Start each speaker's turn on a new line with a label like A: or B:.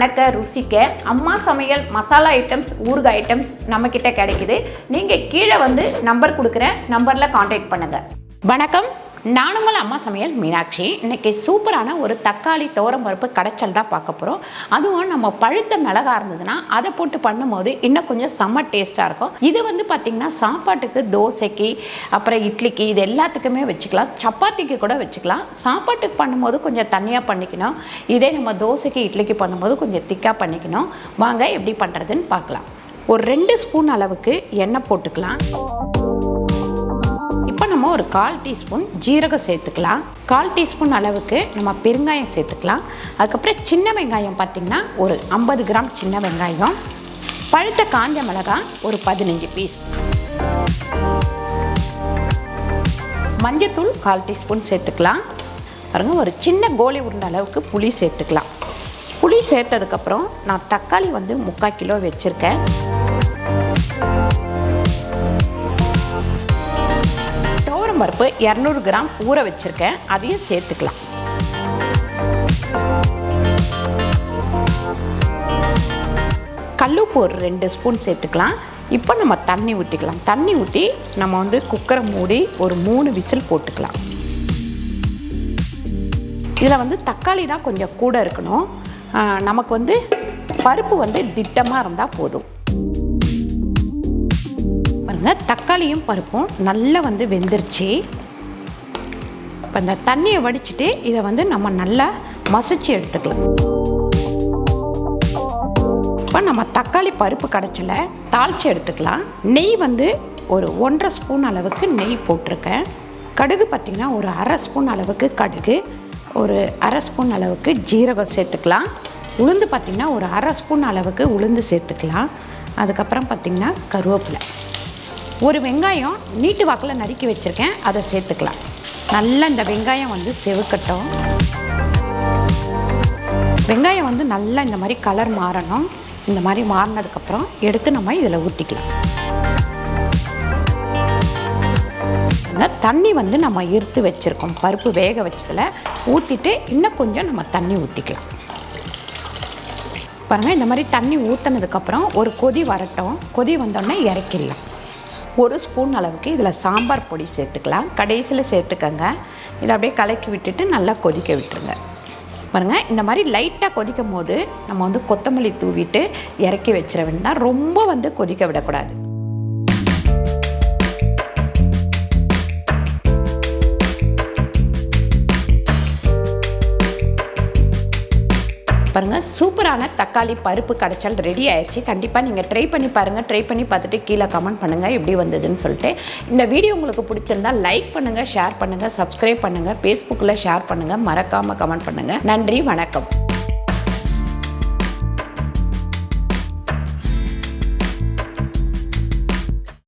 A: மணக்க ருசிக்க அம்மா சமையல் மசாலா ஐட்டம்ஸ் ஊறுகாய் ஐட்டம்ஸ் நம்மக்கிட்ட கிடைக்குது. நீங்கள் கீழே வந்து நம்பர் கொடுக்குறேன், நம்பரில் காண்டாக்ட் பண்ணுங்கள். வணக்கம், நான் உங்கள் அம்மா சமையல் மீனாட்சி. இன்றைக்கி சூப்பரான ஒரு தக்காளி பருப்பு கடைச்சல் தான் பார்க்க போகிறோம். அதுவும் நம்ம பழுத்த மிளகா இருந்ததுன்னா அதை போட்டு பண்ணும்போது இன்னும் கொஞ்சம் செம்ம டேஸ்ட்டாக இருக்கும். இது வந்து பார்த்திங்கன்னா சாப்பாட்டுக்கு, தோசைக்கு, அப்புறம் இட்லிக்கு, இது எல்லாத்துக்குமே வச்சுக்கலாம். சப்பாத்திக்கு கூட வச்சுக்கலாம். சாப்பாட்டுக்கு பண்ணும்போது கொஞ்சம் தண்ணியாக பண்ணிக்கணும். இதே நம்ம தோசைக்கு, இட்லிக்கு பண்ணும்போது கொஞ்சம் திக்காக பண்ணிக்கணும். வாங்க எப்படி பண்ணுறதுன்னு பார்க்கலாம். ஒரு 2 ஸ்பூன் அளவுக்கு எண்ணெய் போட்டுக்கலாம். இப்போ நம்ம ஒரு 1/4 டீஸ்பூன் ஜீரகம் சேர்த்துக்கலாம். 1/4 டீஸ்பூன் அளவுக்கு நம்ம பெருங்காயம் சேர்த்துக்கலாம். அதுக்கப்புறம் சின்ன வெங்காயம் பார்த்திங்கன்னா ஒரு 50 கிராம் சின்ன வெங்காயம், பழுத்த காஞ்ச மிளகாய் ஒரு 15 பீஸ், மஞ்சத்தூள் 1/4 டீஸ்பூன் சேர்த்துக்கலாம். பாருங்கள், ஒரு சின்ன கோலி உருண்டை அளவுக்கு புளி சேர்த்துக்கலாம். புளி சேர்த்ததுக்கப்புறம் நான் தக்காளி வந்து 3/4 கிலோ வச்சுருக்கேன். பருப்பு 200 கிராம் ஊற வச்சிருக்கேன், அதையும் சேர்த்துக்கலாம். கல்லுப்பு ஒரு 2 ஸ்பூன் சேர்த்துக்கலாம். இப்போ நம்ம தண்ணி ஊற்றிக்கலாம். தண்ணி ஊற்றி நம்ம வந்து குக்கரை மூடி ஒரு 3 விசில் போட்டுக்கலாம். இதில் வந்து தக்காளி தான் கொஞ்சம் கூட இருக்கணும். நமக்கு வந்து பருப்பு வந்து திட்டமாக இருந்தால் போதும். தக்காளியும் பருப்பும் நல்லா வந்து வெந்துருச்சு. இப்போ இந்த தண்ணியை வடிச்சிட்டு இதை வந்து நம்ம நல்லா மசிச்சு எடுத்துக்கலாம். இப்போ நம்ம தக்காளி பருப்பு கடைச்சலை தாளித்து எடுத்துக்கலாம். நெய் வந்து ஒரு 1.5 ஸ்பூன் அளவுக்கு நெய் போட்டிருக்கேன். கடுகு பார்த்திங்கன்னா ஒரு 1/2 ஸ்பூன் அளவுக்கு கடுகு, ஒரு 1/2 ஸ்பூன் அளவுக்கு ஜீரகம் சேர்த்துக்கலாம். உளுந்து பார்த்திங்கன்னா ஒரு 1/2 ஸ்பூன் அளவுக்கு உளுந்து சேர்த்துக்கலாம். அதுக்கப்புறம் பார்த்திங்கன்னா கருவேப்பிலை, ஒரு வெங்காயம் நீட்டு வாக்கில் நறுக்கி வச்சுருக்கேன், அதை சேர்த்துக்கலாம். நல்லா இந்த வெங்காயம் வந்து செவக்கட்டும். வெங்காயம் வந்து நல்லா இந்த மாதிரி கலர் மாறணும். இந்த மாதிரி மாறினதுக்கப்புறம் எடுத்து நம்ம இதில் ஊற்றிக்கலாம். தண்ணி வந்து நம்ம எடுத்து வச்சுருக்கோம், பருப்பு வேக வச்சதில் ஊற்றிட்டு இன்னும் கொஞ்சம் நம்ம தண்ணி ஊற்றிக்கலாம். பாருங்கள், இந்த மாதிரி தண்ணி ஊற்றினதுக்கப்புறம் ஒரு கொதி வரட்டும். கொதி வந்தோடனே இறக்கிடலாம். 1 ஸ்பூன் அளவுக்கு இதில் சாம்பார் பொடி சேர்த்துக்கலாம். கடைசியில் சேர்த்துக்கங்க. இதை அப்படியே கலக்கி விட்டுட்டு நல்லா கொதிக்க விட்டுருங்க. பாருங்கள், இந்த மாதிரி லைட்டாக கொதிக்கும் போது நம்ம வந்து கொத்தமல்லி தூவிட்டு இறக்கி வச்சிட வேண்டாம். ரொம்ப வந்து கொதிக்க விடக்கூடாது. பாருங்கள், சூப்பரான தக்காளி பருப்பு கடைச்சல் ரெடி ஆயிடுச்சு. கண்டிப்பாக நீங்கள் ட்ரை பண்ணி பாருங்கள். ட்ரை பண்ணி பார்த்துட்டு கீழே கமெண்ட் பண்ணுங்கள் எப்படி வந்ததுன்னு சொல்லிட்டு. இந்த வீடியோ உங்களுக்கு பிடிச்சிருந்தால் லைக் பண்ணுங்கள், ஷேர் பண்ணுங்கள், சப்ஸ்கிரைப் பண்ணுங்கள், ஃபேஸ்புக்கில் ஷேர் பண்ணுங்கள், மறக்காமல் கமெண்ட் பண்ணுங்கள். நன்றி, வணக்கம்.